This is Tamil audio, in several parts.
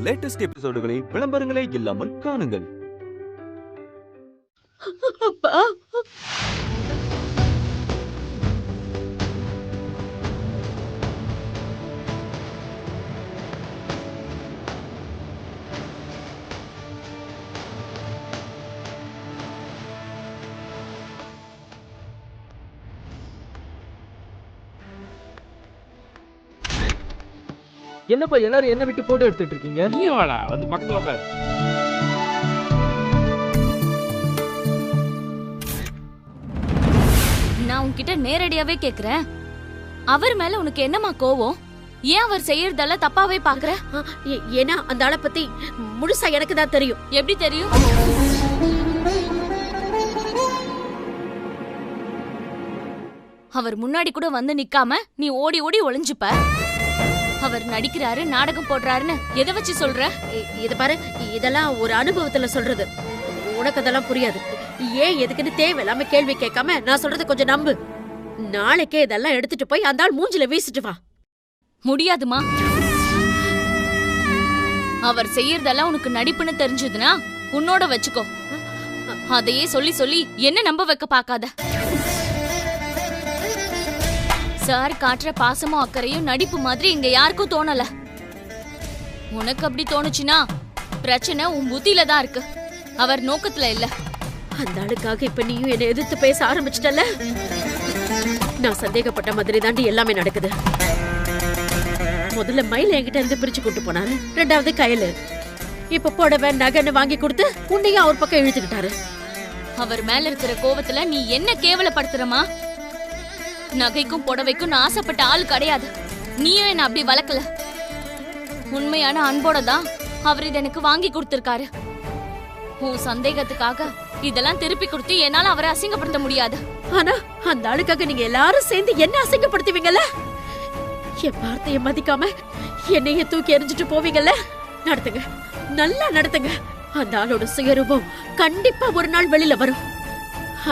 லேட்டஸ்ட் எபிசோடுகளை விளம்பரங்களே இல்லாமல் காணுங்கள். அப்பா, என்னப்பா எல்லாரும் என்ன விட்டு போட்டோ எடுத்துட்டு இருக்கீங்க? நீ வாடா வந்து பக்கத்துல உட்காரு. நான் உன்கிட்ட நேரடியாவே கேக்குறேன், அவர் மேல உனக்கு என்னமா கோவம்? ஏன் அவர் செய்யறதெல்லாம் தப்பாவே பாக்குற? ஏன்னா அந்த ஆளை பத்தி முழுசா எனக்கு தான் தெரியும். எப்படி தெரியும்? அவர் முன்னாடி கூட வந்து நிக்காம நீ ஓடி ஓடி ஒளிஞ்சுப்ப. அவர் நடிக்கிறாரு, நாடகம் போடுறாருன்னு எதை வச்சு சொல்ற? இத பாரு, இதெல்லாம் ஒரு அனுபவத்துல சொல்றது. உனக்கு அதெல்லாம் புரியாது. ஏன் எதுக்குன்னு தேவையில்லாம கேள்வி கேட்காம நான் சொல்றது கொஞ்சம் நம்பு. நாளைக்கே இதெல்லாம் எடுத்துட்டு போய் அந்த ஆள் மூஞ்சில வீசிட்டு வா. முடியாதுமா. அவர் செய்யறதெல்லாம் உனக்கு நடிப்புன்னு தெரிஞ்சதுன்னா உன்னோட வச்சுக்கோ. அதையே சொல்லி சொல்லி என்ன நம்ப வைக்க பாக்காத. சார் காட்டுற பாசமும் அக்கறையும் நடிப்பு மாதிரி இங்க யாருக்கும் தோணல. உனக்கு அப்படி தோணுச்சுன்னா பிரச்சனை உன் புத்தியில தான் இருக்கு, அவர் நோக்கத்துல இல்ல. அந்த ஆளுக்காக இப்ப நீயும் என்னை எதிர்த்து பேச ஆரம்பிச்சிட்டல. நான் சந்தேகப்பட்ட மாதிரி தாண்டி எல்லாமே நடக்குது. முதல்ல மயில என்கிட்ட இருந்து பிரிச்சு கூட்டு போனாரு, ரெண்டாவது கையில இப்ப புடவை நகைன்னு வாங்கி கொடுத்து உன்னையும் அவர் பக்கம் இழுத்துக்கிட்டாரு. அவர் மேல இருக்கிற கோவத்துல நீ என்ன கேவலப்படுத்துறமா? நகைக்கும் புடவைக்கும் நான் ஆசைப்பட்ட ஆள் கிடையாது. நீயும் என்ன அப்படி வளர்க்கல. உண்மையான அன்போட தான் அவர் இதை எனக்கு வாங்கி கொடுத்திருக்காரு. உன் சந்தேகத்துக்காக இதெல்லாம் திருப்பி கொடுத்து என்னால அவரை அசிங்கப்படுத்த முடியாது. ஆனா அந்த ஆளுக்காக நீங்க எல்லாரும் சேர்ந்து என்ன அசிங்கப்படுத்துவீங்கல்ல? என் வார்த்தையை மதிக்காம என்னைய தூக்கி எறிஞ்சிட்டு போவீங்கல்ல? நடத்துங்க, நல்லா நடத்துங்க. அந்த ஆளோட சுயரூபம் கண்டிப்பா ஒரு நாள் வெளியில வரும்.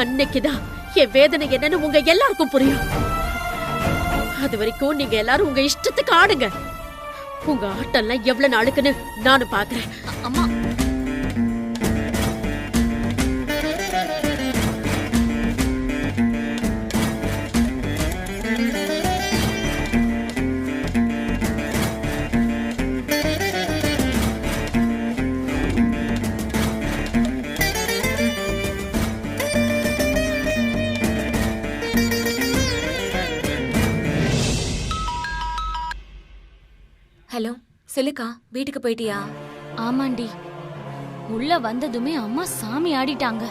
அன்னைக்குதான் என் வேதனை என்னன்னு உங்க எல்லாருக்கும் புரியும். அது வரைக்கும் நீங்க எல்லாரும் உங்க இஷ்டத்துக்கு ஆடுங்க. உங்க ஆட்டம்லாம் எவ்வளவு நாளுக்குன்னு நானும் பாக்குறேன். அம்மா, ஹலோ சொல்லுக்கா, வீட்டுக்கு போயிட்டியா? ஆமாண்டி. உள்ள வந்ததுமே அம்மா சாமி ஆடிட்டாங்க.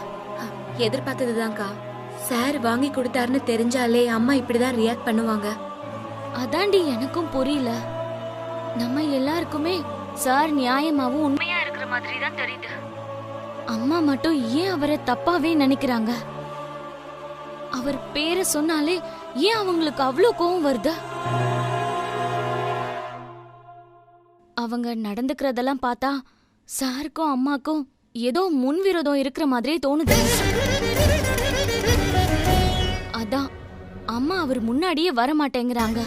எதிர்பார்த்ததுதான்க்கா. சார் வாங்கி கொடுத்தாருன்னு தெரிஞ்சாலே அம்மா இப்படிதான் ரியாக்ட் பண்ணுவாங்க. அதாண்டி எனக்கும் புரியல. நம்ம எல்லாருக்குமே சார் நியாயமாவும் உண்மையா இருக்கிற மாதிரி தான் தெரியுது. அம்மா மட்டும் ஏன் அவரை தப்பாவே நினைக்கிறாங்க? அவர் பேரை சொன்னாலே ஏன் அவங்களுக்கு அவ்வளோ கோவம் வருது? அவங்க நடந்துக்கிறதெல்லாம் பார்த்தா சாருக்கும் அம்மாக்கும் ஏதோ முன்விரோதம் இருக்கிற மாதிரியே தோணுது. அதான் அம்மா அவர் முன்னாடியே வர மாட்டேங்கிறாங்க.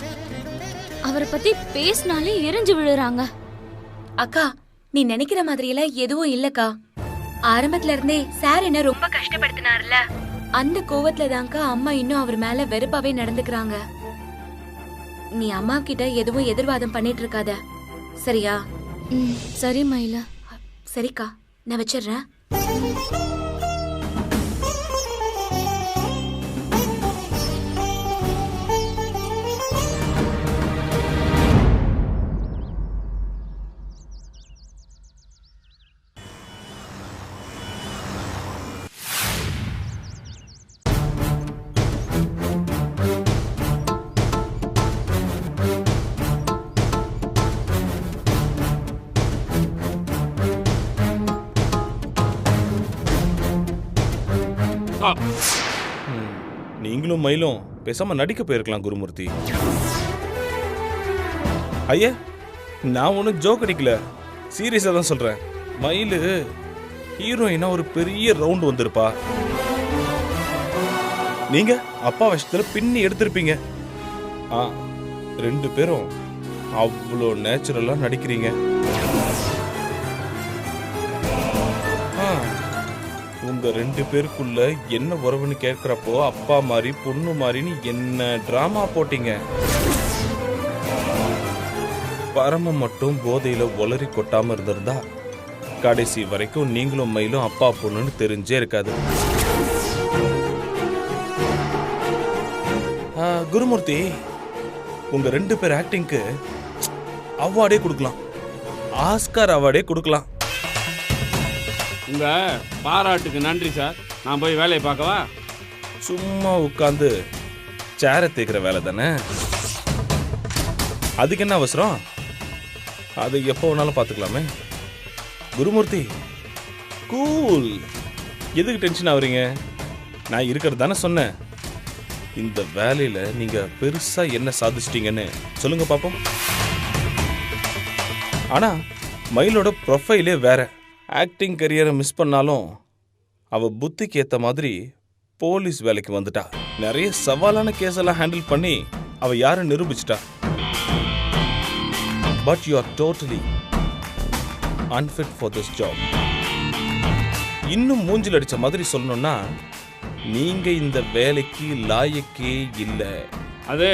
அவரை பத்தி பேசினாலே எரிஞ்சு விழுறாங்க. அக்கா, நீ நினைக்கிற மாதிரி எல்லாம் எதுவும் இல்லக்கா. ஆரம்பத்துல இருந்தே சார் என்ன ரொம்ப கஷ்டப்படுத்தினார்ல, அந்த கோவத்துல தான்க்கா அம்மா இன்னும் அவர் மேல வெறுப்பாவே நடந்துக்கிறாங்க. நீ அம்மா கிட்ட எதுவும் எதிர்வாதம் பண்ணிட்டு இருக்காத, சரியா? சரி மயிலா. சரிக்கா, நான் வச்சிடுறேன். நீங்களும் மயிலும் பேசாம நடிக்க போயிருக்கலாம் குருமூர்த்தி. ஐயா, நான் ஒன்றும் ஜோக் அடிக்கல, சீரியஸாக தான் சொல்கிறேன். மயில் ஹீரோயினா ஒரு பெரிய ரவுண்ட் வந்திருப்பா. நீங்க அப்பா விஷயத்தில் பின்னி எடுத்திருப்பீங்க. ரெண்டு பேரும் அவ்வளோ நேச்சுரலாக நடிக்கிறீங்க. உங்க 2 பேருக்குள்ள என்ன உறவுன்னு கேட்கிறப்போ அப்பா மாதிரி பொண்ணு மாதிரின்னு என்ன டிராமா போட்டீங்க. பரம மட்டும் போதையில ஒளறி கொட்டாம இருந்திருந்தா கடைசி வரைக்கும் நீங்களும் மயிலும் அப்பா பொண்ணுன்னு தெரிஞ்சே இருக்காது. குருமூர்த்தி, உங்க 2 பேர் ஆக்டிங்க்கு அவார்டே கொடுக்கலாம், ஆஸ்கார் அவார்டே கொடுக்கலாம். உங்க பாராட்டுக்கு நன்றி சார். நான் போய் வேலையை பார்க்கவா? சும்மா உட்காந்து சேரை தேய்க்கிற வேலை தானே, அதுக்கு என்ன அவசரம்? அது எப்போ வேணாலும் பார்த்துக்கலாமே. குருமூர்த்தி கூல், எதுக்கு டென்ஷன் ஆகுறீங்க? நான் இருக்கிறது தானே சொன்னேன். இந்த வேலையில நீங்க பெருசா என்ன சாதிச்சிட்டீங்கன்னு சொல்லுங்க பாப்போம். ஆனா மயிலோட ப்ரொஃபைலே வேற. ஆக்டிங் கரியரை மிஸ் பண்ணாலும் அவ புத்திக்கு ஏத்த மாதிரி போலீஸ் வேலைக்கு வந்துட்டா. நிறைய சவாலான கேஸ் எல்லாம் ஹேண்டில் பண்ணி அவ யாரை நிரூபிச்சிட்டா. But you are totally unfit for this job. இன்னும் மூஞ்சில் அடிச்ச மாதிரி சொல்லணும்னா நீங்க இந்த வேலைக்கு லாயக்கே இல்லை. அது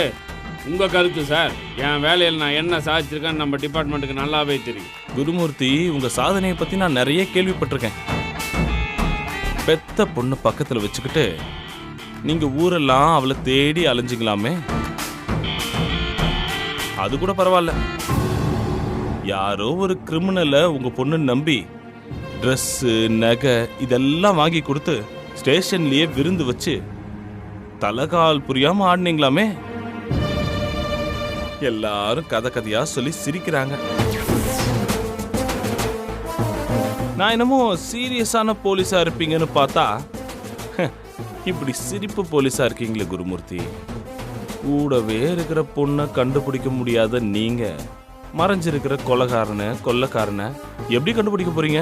உங்க கருத்து சார். என் வேலையில் நான் என்ன சாதிச்சிருக்கேன்னு நம்ம டிபார்ட்மெண்ட்டுக்கு நல்லாவே தெரியும். குருமூர்த்தி, உங்க சாதனையை பத்தி நான் நிறைய கேள்விப்பட்டிருக்கேன். பெத்த பொண்ணு பக்கத்துல வச்சுக்கிட்டு நீங்க ஊரெல்லாம் அவளை தேடி அலைஞ்சிக்கலாமே, அது கூட பரவாயில்ல. யாரோ ஒரு கிரிமினலை உங்க பொண்ணு நம்பி ட்ரெஸ்ஸு நகை இதெல்லாம் வாங்கி கொடுத்து ஸ்டேஷன்லயே விருந்து வச்சு தலகால் புரியாம ஆடினீங்களாமே. எல்லாரும் கதை கதையா சொல்லி சிரிக்கிறாங்க. நான் என்னமோ சீரியஸான போலீஸா இருப்பீங்கன்னு பார்த்தா இப்படி சிரிப்பு போலீஸா இருக்கீங்களே குருமூர்த்தி. கூடவே இருக்கிற பொண்ணை கண்டுபிடிக்க முடியாத நீங்க மறைஞ்சிருக்கிற கொள்ளைக்காரனை எப்படி கண்டுபிடிக்க போறீங்க?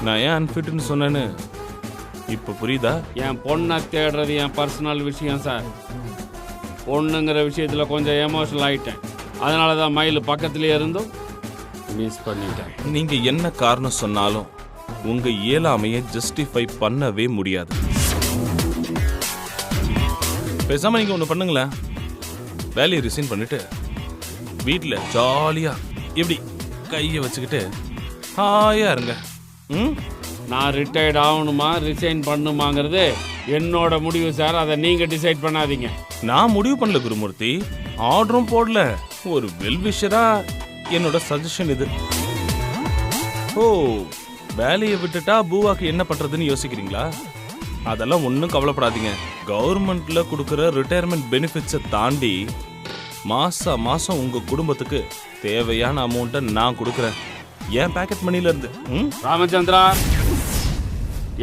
நான் ஏன் அன்ஃபிட்னு சொன்னேன்னு இப்ப புரியுதா? என் பொண்ணை தேடுறது என் பர்சனல் விஷயம் சார். பொண்ணுங்கிற விஷயத்துல கொஞ்சம் எமோஷனல் ஆயிட்டேன். அதனால தான் மயில் பக்கத்திலே இருந்தும் மிஸ் பண்ணிட்டேன். நீங்க என்ன காரணம் சொன்னாலும் உங்க இயலாமையை ஜஸ்டிஃபை பண்ணவே முடியாது. பேசாம நீங்க ஒண்ணு பண்ணுங்களேன், வேலையை ரிசைன் பண்ணிட்டு வீட்டுல ஜாலியா இப்படி கையை வச்சுக்கிட்டு ஹாயா இருங்க. நான் ரிட்டையர்ட் ஆகணுமா ரிசைன் பண்ணுமாங்கிறது என்னோட முடிவு சார். அதை நீங்க டிசைட் பண்ணாதீங்க. நான் முடிவு பண்ணல குருமூர்த்தி, ஆர்டரும் போடல. ஒரு வெல்விஷரா என்னோட சஜஷன் இது. ஓ, வேலையை விட்டுட்டா பூவாக்கு என்ன பண்றதுன்னு யோசிக்கிறீங்களா? அதெல்லாம் ஒன்றும் கவலைப்படாதீங்க. கவர்மெண்ட்ல கொடுக்குற ரிட்டையர்மெண்ட் பெனிஃபிட்ஸை தாண்டி மாசம் உங்க குடும்பத்துக்கு தேவையான அமௌண்ட்டை நான் கொடுக்குறேன், என் பேக்கெட் மணில இருந்து. ராமச்சந்திரா,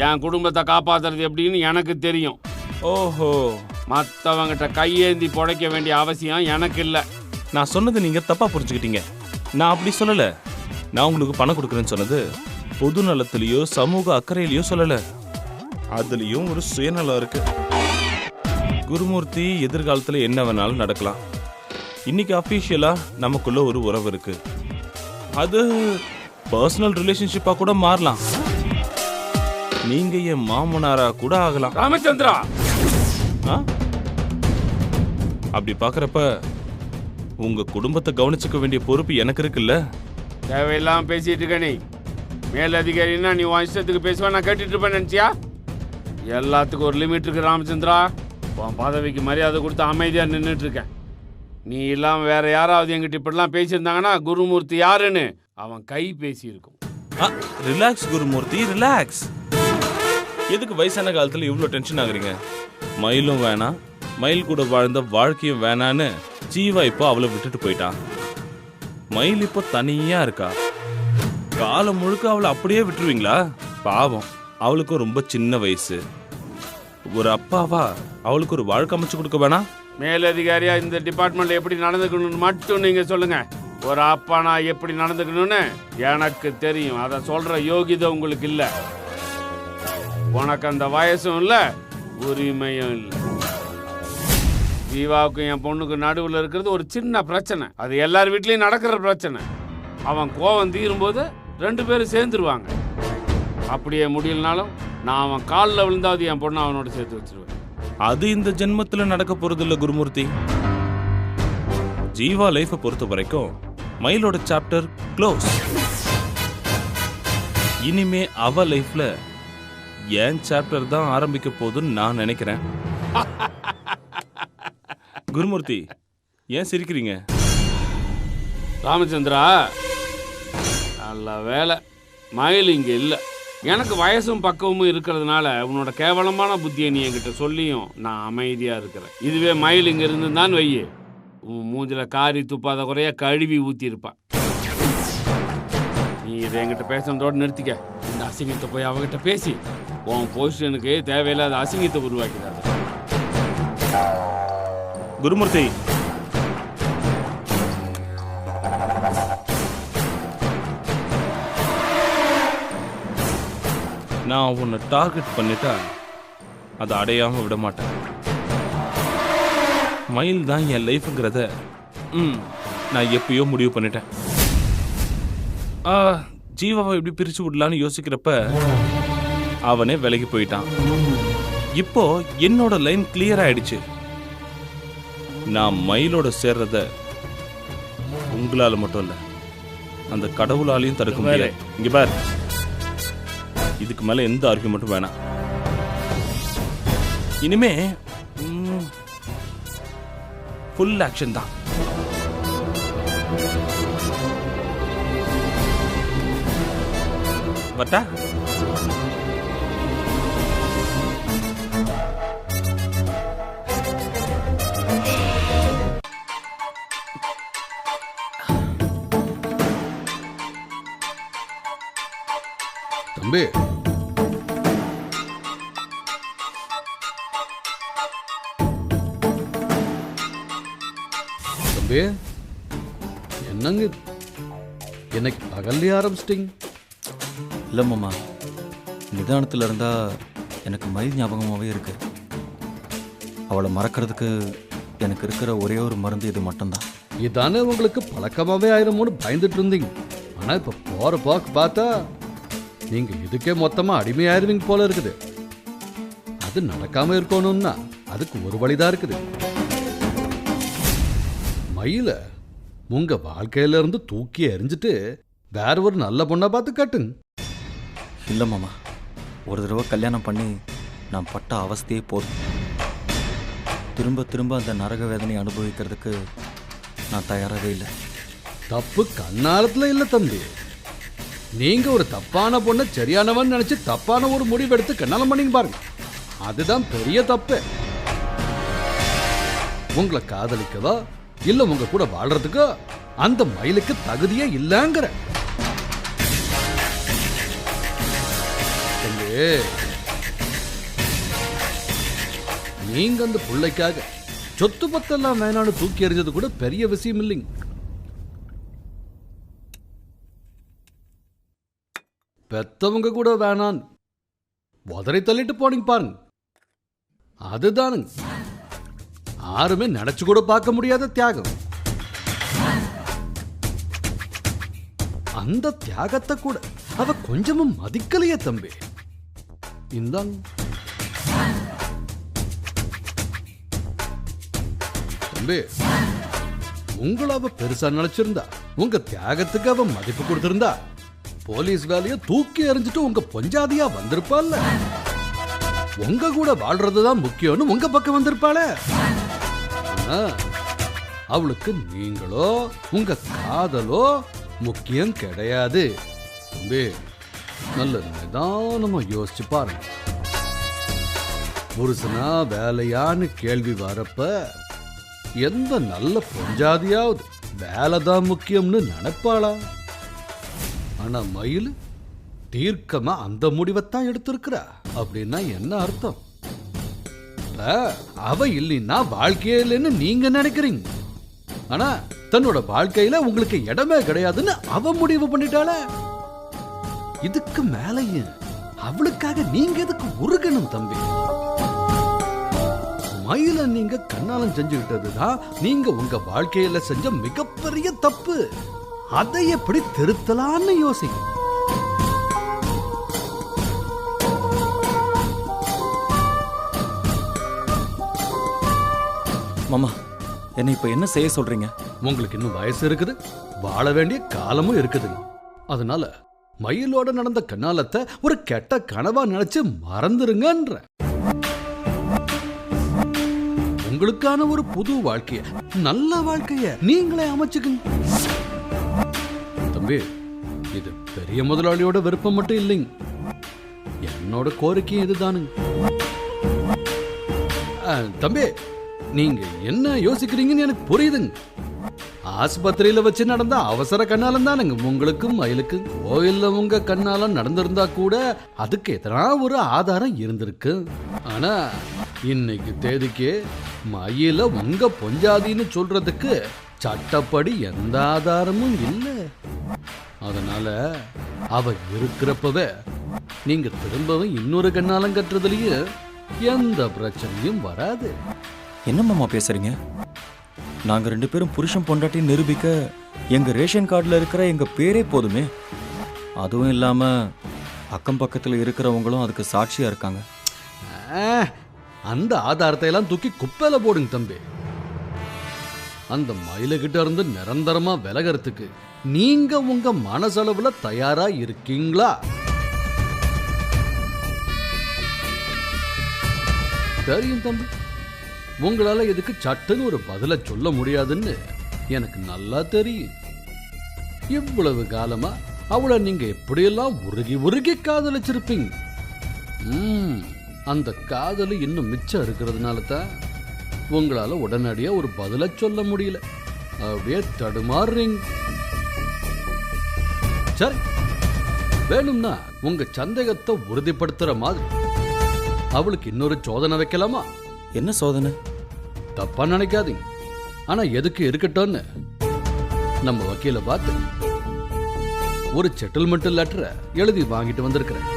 என் குடும்பத்தை காப்பாத்துறது எப்படின்னு எனக்கு தெரியும். ஓஹோ, மற்றவங்கிட்ட கையேந்தி புடைக்க வேண்டிய அவசியம் எனக்கு இல்லை. நான் சொன்னது நீங்க தப்பா புரிஞ்சுக்கிட்டீங்க. நான் அப்படி சொல்லல. நான் உங்களுக்கு பணம் கொடுக்குறேன்னு சொன்னது பொது நலத்திலேயோ சமூக அக்கறையிலையோ சொல்லல. அதுலயும் ஒரு சுயநலம் இருக்கு. குருமூர்த்தி, எதிர்காலத்துல என்ன வேணாலும் நடக்கலாம். இன்னைக்கு அபிஷியலா நமக்குள்ள ஒரு உறவு இருக்கு. அது பர்சனல் ரிலேஷன்ஷிப்பா கூட மாறலாம். நீங்க என் மாமனாரா கூட ஆகலாம். ராமச்சந்திரா, அப்படி பாக்குறப்ப உங்க குடும்பத்தை கவனிச்சுக்க வேண்டிய பொறுப்பு எனக்கு இருக்குல்ல. தேவையில்லாம பேசிட்டு இருக்க நீ. மேலதிகாரின்னா நீ உன் இஷ்டத்துக்கு பேசுவா, நான் கேட்டுட்டு இருப்பேன் நினைச்சியா? எல்லாத்துக்கும் ஒரு லிமிட் இருக்கு ராமச்சந்திரா. உன் பதவிக்கு மரியாதை கொடுத்து அமைதியா நின்றுட்டு இருக்கேன். நீ இல்லாம வேற யாராவது எங்கிட்ட இப்படிலாம் பேசியிருந்தாங்கன்னா குருமூர்த்தி யாருன்னு அவன் கை பேசியிருக்கும். Relax Gurumurthy, relax. எதுக்கு வயசான காலத்துல இவ்வளோ டென்ஷன் ஆகுறீங்க? மயிலும் வேணாம், மயில் கூட வாழ்ந்த வாழ்க்கையும் வேணான்னு ஜீவா இப்போ அவளை விட்டுட்டு போயிட்டான். மயில் இப்போ தனியா இருக்கா. காலம் முழுக்க அவளை அப்படியே விட்டுருவீங்களா? பாவம், அவளுக்கும் ரொம்ப சின்ன வயசு. ஒரு அப்பாவா அவளுக்கு ஒரு வாழ்க்கை அமைச்சு கொடுக்க வேணாம்? மேலதிகாரியா இந்த டிபார்ட்மெண்ட்ல எப்படி நடந்துக்கணும்னு மட்டும் நீங்க சொல்லுங்க. ஒரு அப்பா நான் எப்படி நடந்துக்கணும்னு எனக்கு தெரியும். அதை சொல்ற யோகிதை உங்களுக்கு இல்ல. உனக்கு அந்த வயசும் இல்ல, உரிமையும் இல்லை. ஜீவாவுக்கும் என் பொண்ணுக்கு நடுவில் இருக்கிறது ஒரு சின்ன பிரச்சனை. அது எல்லார் வீட்லயும் நடக்கிற பிரச்சனை. அவன் கோவம் தீரும் போது 2 பேரும் சேர்ந்துருவாங்க. அப்படியே முடியலனாலும் நான் அவன் காலில் விழுந்தாவது என் பொண்ணை அவனோட சேர்த்து வச்சிருவேன். அது இந்த ஜென்மத்துல நடக்க போறது இல்ல குருமூர்த்தி. ஜீவா லைஃபை பொறுத்த வரைக்கும் மயிலோட சாப்டர் க்ளோஸ். இனிமே அவ லைஃப்ல என் சாப்டர் தான் ஆரம்பிக்க போகுதுன்னு நான் நினைக்கிறேன். குருமூர்த்தி ஏன் சிரிக்கிறீங்க? ராமச்சந்திரா, நல்ல வேலை மயில் இங்கே இல்லை. எனக்கு வயசும் பக்குவமும் இருக்கிறதுனால உன்னோட கேவலமான புத்தியை நீ என்கிட்ட சொல்லியும் நான் அமைதியாக இருக்கிறேன். இதுவே மயில் இங்கே இருந்துதான் வையே, உன் மூஞ்சில காரி துப்பாத குறைய கழுவி ஊற்றிருப்பான். நீ இதை என்கிட்ட பேசுறதோடு நிறுத்திக்க. இந்த அசிங்கத்தை போய் அவகிட்ட பேசி உன் பொசிஷனுக்கு தேவையில்லாத அசிங்கத்தை உருவாக்கிடாது. குருமூர்த்தி, நான் உன்னை டார்கெட் பண்ணிட்டா அதை அடையாம விட மாட்டேன். மயில் தான் என் லைஃப்ங்கிறத நான் எப்பயோ முடிவு பண்ணிட்டேன். ஜீவாவை எப்படி பிரிச்சு விடலான்னு யோசிக்கிறப்ப அவனே விலகி போயிட்டான். இப்போ என்னோட லைன் கிளியர் ஆயிடுச்சு. நான் மயிலோட சேர்றத உங்களால மட்டும் இல்ல, அந்த கடவுளாலையும் தடுக்க முடியாது. இங்க பார், இதுக்கு மேல எந்த ஆர்குமெண்ட்டும் வேணாம். இனிமே ஃபுல் ஆக்ஷன் தான். வட்டா தம்பி, தம்பி என்னங்க என்னைக்கு பகல்லே ஆரம்பிச்சிட்டிங்க? இல்லை மாமா, நிதானத்தில் இருந்தால் எனக்கு மயில் ஞாபகமாகவே இருக்கு. அவளை மறக்கிறதுக்கு எனக்கு இருக்கிற ஒரே ஒரு மருந்து இது மட்டும்தான். இதானே உங்களுக்கு பழக்கமாகவே ஆயிருமோன்னு பயந்துட்டு இருந்தீங்க. ஆனால் இப்போ போகிற போக்கு பார்த்தா நீங்கள் இதுக்கே மொத்தமாக அடிமையாயிருவீங்க போல இருக்குது. அது நடக்காமல் இருக்கணும்னா அதுக்கு ஒரு வழிதான் இருக்குது. மயில உங்கள் வாழ்க்கையிலேருந்து தூக்கி எறிஞ்சிட்டு வேற ஒரு நல்ல பொண்ணை பார்த்து கட்டுங்க. இல்லை மாமா, ஒரு தடவை கல்யாணம் பண்ணி நான் பட்ட அவஸ்தையே போதும். திரும்ப திரும்ப அந்த நரக வேதனை அனுபவிக்கிறதுக்கு நான் தயாராகவே இல்லை. தப்பு கண்ணாலத்தில் இல்லை தம்பி. நீங்க ஒரு தப்பான பொண்ணை சரியானவன் நினைச்சு தப்பான ஒரு முடிவு எடுத்து கண்ணாலம் பண்ணீங்க பாருங்க, அதுதான் பெரிய தப்பு. உங்களை காதலிக்கவோ இல்ல உங்க கூட வாழ்றதுக்கோ அந்த மயிலுக்கு தகுதியே இல்லைங்கிற. நீங்க அந்த பிள்ளைக்காக சொத்து பத்தெல்லாம் வேணான்னு தூக்கி எறிஞ்சது கூட பெரிய விஷயம் இல்லைங்க. பெத்தவங்க கூட வேணான்னு உதறி தள்ளிட்டு போனீங்க பாருங்க, அதுதானுங்க யாருமே நினைச்சு கூட பார்க்க முடியாத தியாகம். அந்த தியாகத்தை கூட அவ கொஞ்சமும் மதிக்கலையே தம்பி. இந்தாங்க தம்பி, உங்களை அவ பெருசா நினைச்சிருந்தா, உங்க தியாகத்துக்கு அவ மதிப்பு கொடுத்திருந்தா போலீஸ் வேலையை தூக்கி எறிஞ்சிட்டு உங்க பொஞ்சாதியா வந்திருப்பாள். உங்க கூட வாழ்றதுதான் முக்கியம்னு உங்க பக்கம் வந்திருப்பாள. அவளுக்கு நீங்களோ உங்க காதலோ முக்கியம் கிடையாது. தம்பி, நல்ல நிதானமா யோசிச்சு பாருங்க. புருஷனா வேலையான்னு கேள்வி வரப்ப எந்த நல்ல பொஞ்சாதியாவது வேலைதான் முக்கியம்னு நினைப்பாளா? ஆனா மயில் தீர்க்கமா அந்த முடிவைத்தான் எடுத்திருக்கிறா. அப்படின்னா என்ன அர்த்தம்? அவ இல்லைன்னா வாழ்க்கையே இல்லைன்னு நீங்க நினைக்கிறீங்க. ஆனா தன்னோட வாழ்க்கையில உங்களுக்கு இடமே கிடையாதுன்னு அவ முடிவு பண்ணிட்டாள. இதுக்கு மேலையும் அவளுக்காக நீங்க எதுக்கு உருகணும் தம்பி? மயில நீங்க கண்ணாலம் செஞ்சுக்கிட்டதுதான் நீங்க உங்க வாழ்க்கையில செஞ்ச மிகப்பெரிய தப்பு. அதை எப்படி திருத்தலான்னு யோசிங்க. மாமா என்னை இப்ப என்ன செய்ய சொல்றீங்க? உங்களுக்கு இன்னும் வயசு இருக்குது, வாழ வேண்டிய காலமும் இருக்குது. அதனால மயிலோட நடந்த கண்ணாலத்தை ஒரு கெட்ட கனவா நினைச்சு மறந்துருங்கன்ற. உங்களுக்கான ஒரு புது வாழ்க்கைய, நல்ல வாழ்க்கைய நீங்களே அமைச்சுக்குங்க. தம்பி, இது பெரிய முதலாளியோட விருப்பம் மட்டும் இல்லைங்க, என்னோட கோரிக்கையும் இதுதானுங்க. தம்பி, நீங்க என்ன யோசிக்கிறீங்கன்னு எனக்கு புரியுதுங்க. ஆஸ்பத்திரியில வச்சு நடந்த அவசர கண்ணாலம் தானுங்க உங்களுக்கும் மயிலுக்கும். கோயில்ல உங்க கண்ணாலம் நடந்திருந்தா கூட அதுக்கு எத்தனா ஒரு ஆதாரம் இருந்திருக்கு. ஆனா இன்னைக்கு தேதிக்கு மயில உங்க பொஞ்சாதின்னு சொல்றதுக்கு சட்டப்படி எந்த ஆதாரமும் இல்லை. அதனால அவ இருக்கிறப்பவே நீங்க திரும்பவும் இன்னொரு கண்ணாலம் கட்டுறதுலயே எந்த பிரச்சனையும் வராது. என்ன மாமா பேசுறீங்க? நாங்க 2 பேரும் புருஷன் பொண்டாட்டி நிரூபிக்க எங்க ரேஷன் கார்டுல இருக்கிற எங்க பேரே போதுமே. அதுவும் இல்லாம அக்கம் பக்கத்துல இருக்கிறவங்களும் அதுக்கு சாட்சியா இருக்காங்க. அந்த ஆதாரத்தை எல்லாம் தூக்கி குப்பையில போடுங்க தம்பி. அந்த மயிலுகிட்ட இருந்து நிரந்தரமா விலகிறதுக்கு நீங்க உங்க மனசளவுல தயாரா இருக்கீங்களா? தெரியும் தம்பி, உங்களால எதுக்கு சட்டுன்னு ஒரு பதில சொல்ல முடியாதுன்னு எனக்கு நல்லா தெரியும். இவ்வளவு காலமா அவளை நீங்க எப்படியெல்லாம் உருகி உருகி காதலிச்சிருப்பீங்க. அந்த காதல் இன்னும் மிச்சம் இருக்கிறதுனால தான் உங்களால உடனடியா ஒரு பதில சொல்ல முடியல. அப்படியே தடுமாறுறீங்க. சரி, வேணும்னா உங்க சந்தேகத்தை உறுதிப்படுத்துற மாதிரி அவளுக்கு இன்னொரு சோதனை வைக்கலாமா? என்ன சோதனை? தப்பா நினைக்காதீங்க, ஆனா எதுக்கு இருக்கட்டும்னு நம்ம வக்கீல பார்த்து ஒரு செட்டில்மெண்ட் லெட்டரை எழுதி வாங்கிட்டு வந்திருக்கிறேன்.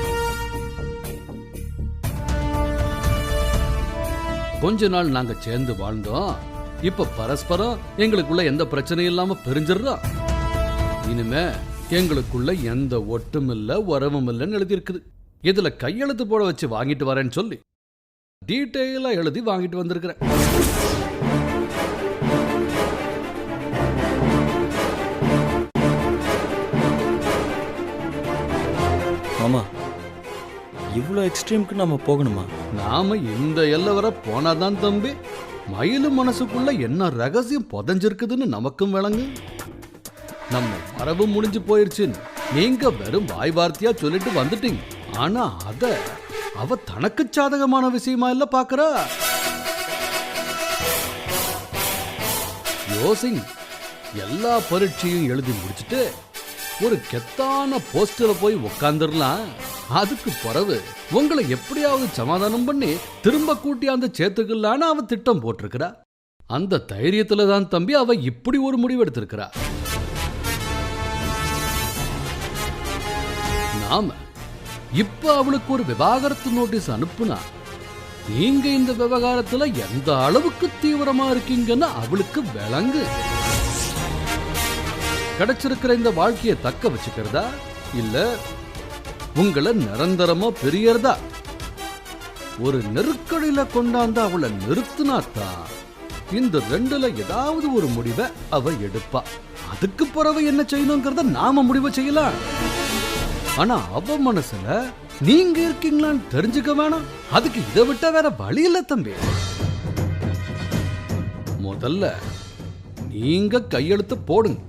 கொஞ்ச நாள் நாங்க சேர்ந்து வாழ்ந்தோம், இப்ப பரஸ்பரம் எங்களுக்குள்ள எந்த பிரச்சனையும் இல்லாம பிரிஞ்சிடறோம். இனிமே எங்களுக்குள்ள எந்த ஒட்டும் இல்ல உறவும் இல்லைன்னு எழுதி இருக்குது. இதுல கையெழுத்து போட வச்சு வாங்கிட்டு வரேன்னு சொல்லி டீட்டெயிலா எழுதி வாங்கிட்டு வந்திருக்கிறேன். மாமா, இவ்வளோ எக்ஸ்ட்ரீம்க்கு நம்ம போகணுமா? நாம இந்த எல்லை வர போனாதான் தம்பி மயிலும் மனசுக்குள்ள என்ன ரகசியம் புதைஞ்சிருக்குதுன்னு நமக்கும் விளங்கு. நம்ம வரவு முடிஞ்சு போயிருச்சுன்னு நீங்க வெறும் வாய் வார்த்தையா சொல்லிட்டு வந்துட்டீங்க. ஆனா அத அவ தனக்கு சாதகமான விஷயமா இல்ல பாக்குறா. யோசிங், எல்லா பரீட்சையும் எழுதி முடிச்சுட்டு ஒரு கெத்தான போஸ்டர்ல போய் உட்காந்துடலாம். அதுக்கு பிறகு உங்களை எப்படியாவது சமாதானம் பண்ணி திரும்ப கூட்டியாந்து சேர்த்துக்கலான்னு அவ திட்டம் போட்டிருக்கிறா. அந்த தைரியத்துல தான் தம்பி அவ இப்படி ஒரு முடிவு எடுத்திருக்கிறா. நாம இப்ப அவளுக்கு ஒரு விவாகரத்து நோட்டீஸ் அனுப்புனா நீங்க இந்த விவகாரத்துல எந்த அளவுக்கு தீவிரமா இருக்கீங்கன்னு அவளுக்கு விளங்கு. கிடைச்சிருக்கிற இந்த வாழ்க்கையை தக்க வச்சுக்கிறதா இல்ல உங்களை நிரந்தரமா பெரியறதா? ஒரு நெருக்கடியில கொண்டாந்து அவளை நிறுத்தினாத்தான் இந்த 2ல ஏதாவது ஒரு முடிவை அவ எடுப்பா. அதுக்கு பிறகு என்ன செய்யணுங்கிறத நாம முடிவு செய்யலாம். ஆனா அவ மனசுல நீங்க இருக்கீங்களான்னு தெரிஞ்சுக்க வேணாம். அதுக்கு இதை விட்டா வேற வழி இல்ல தம்பி. முதல்ல நீங்க கையெழுத்து போடுங்க,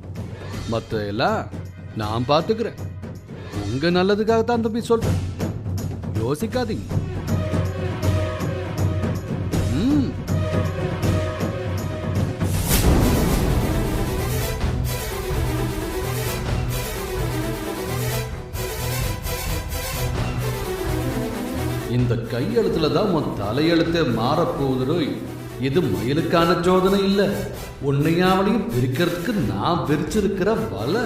மத்த எல்லாம் நான் பாத்துக்கிறேன். உங்க நல்லதுக்காகத்தான் தம்பி சொல்றேன், யோசிக்காதீங்க. இந்த கையெழுத்துல தான் உன் தலையெழுத்தே மாறப்போகுது. இது மயிலுக்கான சோதனை இல்ல, உன்னையாவளையும் பிரிக்கிறதுக்கு நான் பிரிச்சிருக்கிற வலை.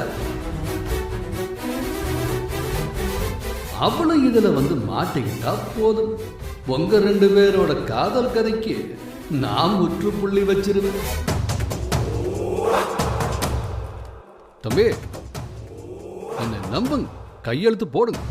அவளும் இதுல வந்து மாட்டிக்கிட்டா போதும். உங்க 2 பேரோட காதல் கதைக்கு நான் முற்றுப்புள்ளி வச்சிருவேன். தம்பி, என்ன நம்புங்க, கையெழுத்து போடுங்க.